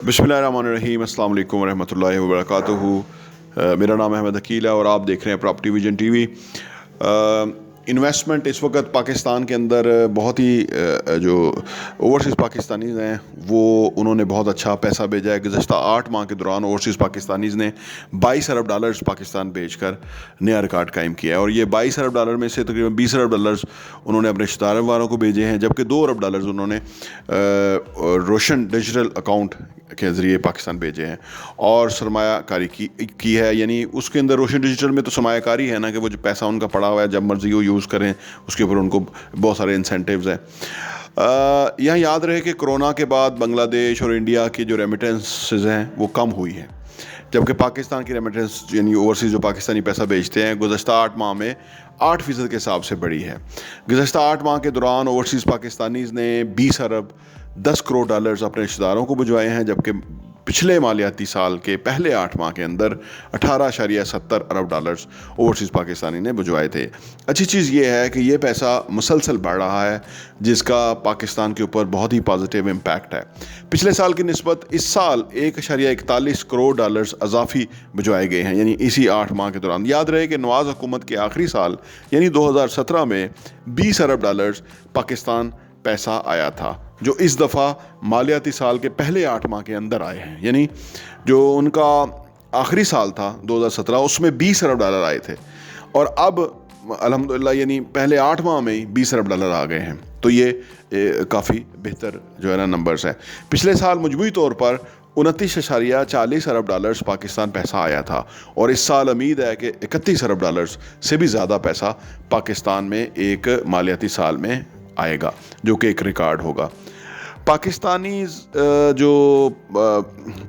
बिस्मिल्लाहिर्रहमानिर्रहीम अस्सलाम वालेकुम रहमतुल्लाहि व बरकातुहू। मेरा नाम अहमद अकील है और आप देख रहे हैं प्रॉपर्टी विजन टीवी। इन्वेस्टमेंट इस वक्त पाकिस्तान के अंदर बहुत ही जो ओवरसीज़ पाकिस्तानीज़ हैं वो उन्होंने बहुत अच्छा पैसा भेजा है। गुज़श्ता 8 माह के दौरान ओवरसीज़ पाकिस्तानीज़ ने 22 अरब डॉलर्स पाकिस्तान भेजकर नया रिकॉर्ड कायम किया है और ये 22 अरब डॉलर में से तकरीबन 20 अरब डॉलर्स उन्होंने अपने रिश्तेदारों वालों को भेजे हैं, जबकि 2 अरब डॉलर्स उन्होंने रोशन डिजिटल अकाउंट के ज़रिए पाकिस्तान भेजे हैं और सरमायाकारी की है। यानी उसके अंदर रोशन डिजिटल में तो सरमायाकारी है ना, कि वो जो पैसा उनका पड़ा हुआ है जब मर्ज़ी वो यूज़ करें, उसके ऊपर उनको बहुत सारे इंसेंटिव्स हैं। यहाँ याद रहे कि कोरोना के बाद बांग्लादेश और इंडिया की जो रेमिटेंसेस हैं वो कम हुई हैं, जबकि पाकिस्तान की रेमिटेंस यानी ओवरसीज़ जो पाकिस्तानी पैसा भेजते हैं गुज़श्ता 8 माह में 8% के हिसाब से बढ़ी है। गुज़श्ता 8 माह के दौरान ओवरसीज़ पाकिस्तानीज़ ने 20 अरब 10 करोड़ डॉलर्स अपने रिश्तेदारों को भिजवाए हैं, जबकि पिछले मालियाती साल के पहले 8 माह के अंदर 18.70 अरब डॉलर्स ओवरसीज़ पाकिस्तानी ने भिजवाए थे। अच्छी चीज़ ये है कि ये पैसा मुसलसल बढ़ रहा है, जिसका पाकिस्तान के ऊपर बहुत ही पॉजिटिव इम्पैक्ट है। पिछले साल की निस्बत इस साल 1.41 करोड़ डॉलर्स अजाफी भिजवाए गए हैं, यानी इसी 8 माह के दौरान। याद रहे कि नवाज़ हुकूमत के आखिरी साल यानी 2017 में 20 अरब डॉलर्स पाकिस्तान पैसा आया था, जो इस दफ़ा मालियाती साल के पहले 8 माह के अंदर आए हैं। यानी जो उनका आखिरी साल था 2017, उसमें 20 अरब डॉलर आए थे और अब अल्हम्दुलिल्लाह यानी पहले 8 माह में ही 20 अरब डॉलर आ गए हैं। तो ये काफ़ी बेहतर जो है ना नंबर्स हैं। पिछले साल मजमूई तौर पर 29.40 अरब डॉलर्स पाकिस्तान पैसा आया था और इस साल उम्मीद है कि 31 अरब डॉलर्स से भी ज़्यादा पैसा पाकिस्तान में एक मालियाती साल में आएगा, जो कि एक रिकॉर्ड होगा। पाकिस्तानी जो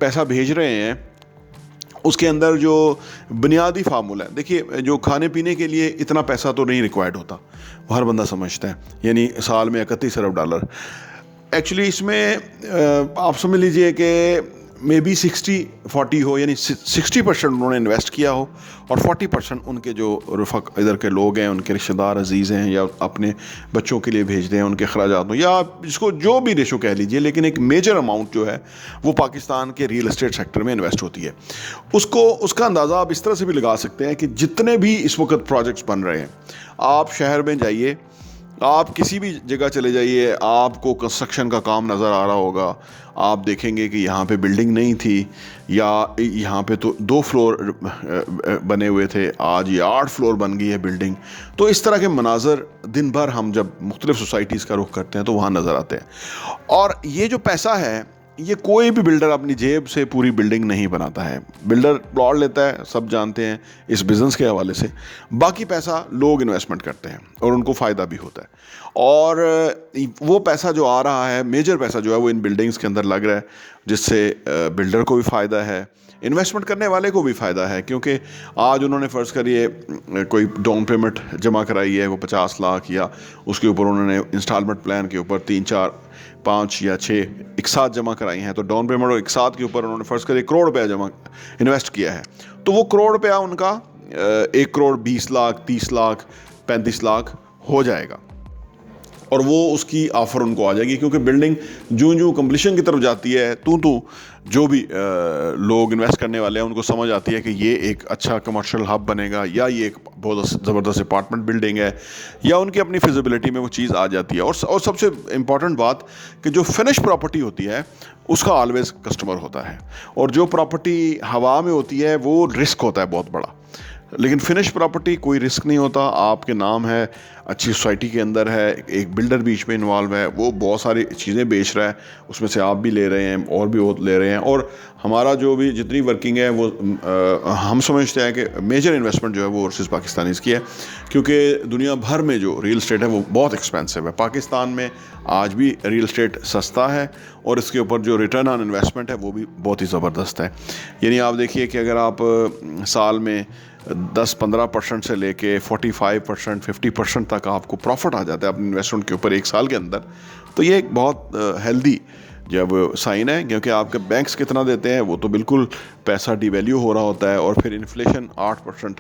पैसा भेज रहे हैं उसके अंदर जो बुनियादी फार्मूला है, देखिए जो खाने पीने के लिए इतना पैसा तो नहीं रिक्वायर्ड होता, वो हर बंदा समझता है। यानी साल में 31 अरब डॉलर एक्चुअली इसमें आप समझ लीजिए कि मे बी 60-40 हो, यानी 60% उन्होंने इन्वेस्ट किया हो और 40% उनके जो रफ़क इधर के लोग हैं, उनके रिश्तेदार अजीज़ हैं या अपने बच्चों के लिए भेजते हैं, उनके अखराजात हो, या जिसको जो भी रेशो कह लीजिए, लेकिन एक मेजर अमाउंट जो है वो पाकिस्तान के रियल एस्टेट सेक्टर में इन्वेस्ट होती है। उसका अंदाज़ा आप इस तरह से भी लगा सकते हैं कि जितने भी इस वक्त प्रोजेक्ट्स बन रहे हैं, आप शहर में जाइए, आप किसी भी जगह चले जाइए, आपको कंस्ट्रक्शन का काम नज़र आ रहा होगा। आप देखेंगे कि यहाँ पे बिल्डिंग नहीं थी या यहाँ पे तो 2 फ्लोर बने हुए थे, आज ये 8 फ्लोर बन गई है बिल्डिंग। तो इस तरह के मनाजर दिन भर हम जब मुख्तलिफ सोसाइटीज़ का रुख करते हैं तो वहाँ नज़र आते हैं। और ये जो पैसा है, ये कोई भी बिल्डर अपनी जेब से पूरी बिल्डिंग नहीं बनाता है। बिल्डर प्लॉट लेता है, सब जानते हैं इस बिज़नेस के हवाले से। बाकी पैसा लोग इन्वेस्टमेंट करते हैं और उनको फ़ायदा भी होता है। और वो पैसा जो आ रहा है, मेजर पैसा जो है वो इन बिल्डिंग्स के अंदर लग रहा है, जिससे बिल्डर को भी फ़ायदा है, इन्वेस्टमेंट करने वाले को भी फ़ायदा है। क्योंकि आज उन्होंने फ़र्ज़ करिए कोई डाउन पेमेंट जमा कराई है, वो 50 लाख, या उसके ऊपर उन्होंने इंस्टॉलमेंट प्लान के ऊपर 3, 4, 5 या 6 एक साथ जमा कराई हैं, तो डाउन पेमेंट और एक साथ के ऊपर उन्होंने फ़र्ज़ करिए 1 करोड़ रुपया जमा इन्वेस्ट किया है, तो वो 1 करोड़ रुपया उनका 1 करोड़ 20 लाख, 30 लाख, 35 लाख हो जाएगा और वो उसकी ऑफ़र उनको आ जाएगी। क्योंकि बिल्डिंग जूं कंप्लीशन की तरफ जाती है तो जो भी लोग इन्वेस्ट करने वाले हैं उनको समझ आती है कि ये एक अच्छा कमर्शियल हब बनेगा, या ये एक बहुत ज़बरदस्त अपार्टमेंट बिल्डिंग है, या उनकी अपनी फिजिबिलिटी में वो चीज़ आ जाती है। और सबसे इम्पॉर्टेंट बात कि जो फिनिश प्रॉपर्टी होती है उसका ऑलवेज़ कस्टमर होता है, और जो प्रॉपर्टी हवा में होती है वो रिस्क होता है बहुत बड़ा। लेकिन फिनिश प्रॉपर्टी कोई रिस्क नहीं होता, आपके नाम है, अच्छी सोसाइटी के अंदर है, एक बिल्डर बीच में इन्वॉल्व है, वो बहुत सारी चीज़ें बेच रहा है, उसमें से आप भी ले रहे हैं और भी वो ले रहे हैं। और हमारा जो भी जितनी वर्किंग है वो हम समझते हैं कि मेजर इन्वेस्टमेंट जो है वो ओवरसीज़ पाकिस्तानीज़ की है, क्योंकि दुनिया भर में जो रियल एस्टेट है वो बहुत एक्सपेंसिव है। पाकिस्तान में आज भी रियल एस्टेट सस्ता है और इसके ऊपर जो रिटर्न ऑन इन्वेस्टमेंट है वो भी बहुत ही ज़बरदस्त है। यानी आप देखिए कि अगर आप साल में 10-15% से लेके 45%, 50% तक आपको प्रॉफिट आ जाता है अपने इन्वेस्टमेंट के ऊपर एक साल के अंदर, तो ये एक बहुत हेल्दी जब साइन है। क्योंकि आपके बैंक्स कितना देते हैं, वो तो बिल्कुल पैसा डिवैल्यू हो रहा होता है, और फिर इन्फ्लेशन 8%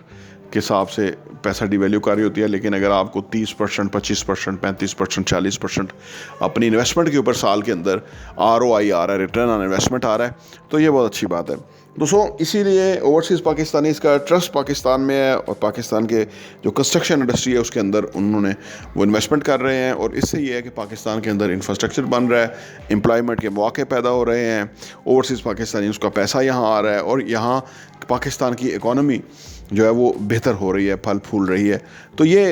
के हिसाब से पैसा डिवैल्यूकारी होती है, लेकिन अगर आपको 30%, 25%, 35%, 40% अपनी इन्वेस्टमेंट के ऊपर साल के अंदर ROI आ रहा है, रिटर्न ऑन इन्वेस्टमेंट आ रहा है, तो ये बहुत अच्छी बात है दोस्तों। इसीलिए ओवरसीज़ पाकिस्तानीज़ का ट्रस्ट पाकिस्तान में है और पाकिस्तान के जो कंस्ट्रक्शन इंडस्ट्री है उसके अंदर उन्होंने वो इन्वेस्टमेंट कर रहे हैं, और इससे ये है कि पाकिस्तान के अंदर इंफ्रास्ट्रक्चर बन रहा है, एम्प्लॉयमेंट के मौके पैदा हो रहे हैं, ओवरसीज़ पाकिस्तानी उसका पैसा यहाँ आ रहा है, और यहाँ पाकिस्तान की इकॉनमी जो है वो बेहतर हो रही है, फल फूल रही है। तो ये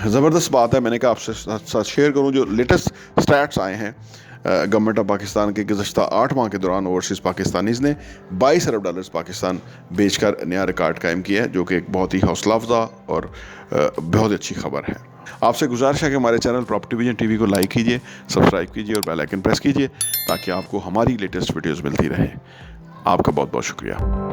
ज़बरदस्त बात है। मैंने कहा आपसे साथ शेयर करूँ जो लेटेस्ट स्टैट्स आए हैं गवर्नमेंट ऑफ पाकिस्तान के गुज़श्ता 8 माह के दौरान ओवरसीज़ पाकिस्तानीज़ ने 22 अरब डॉलर्स पाकिस्तान बेचकर नया रिकॉर्ड कायम किया है, जो कि एक बहुत ही हौसला अफजा और बहुत अच्छी खबर है। आपसे गुजारिश है कि हमारे चैनल प्रॉपर्टी विजन टीवी को लाइक कीजिए, सब्सक्राइब कीजिए और बेल आइकन प्रेस कीजिए ताकि आपको हमारी लेटेस्ट वीडियोज़ मिलती रहे। आपका बहुत बहुत शुक्रिया।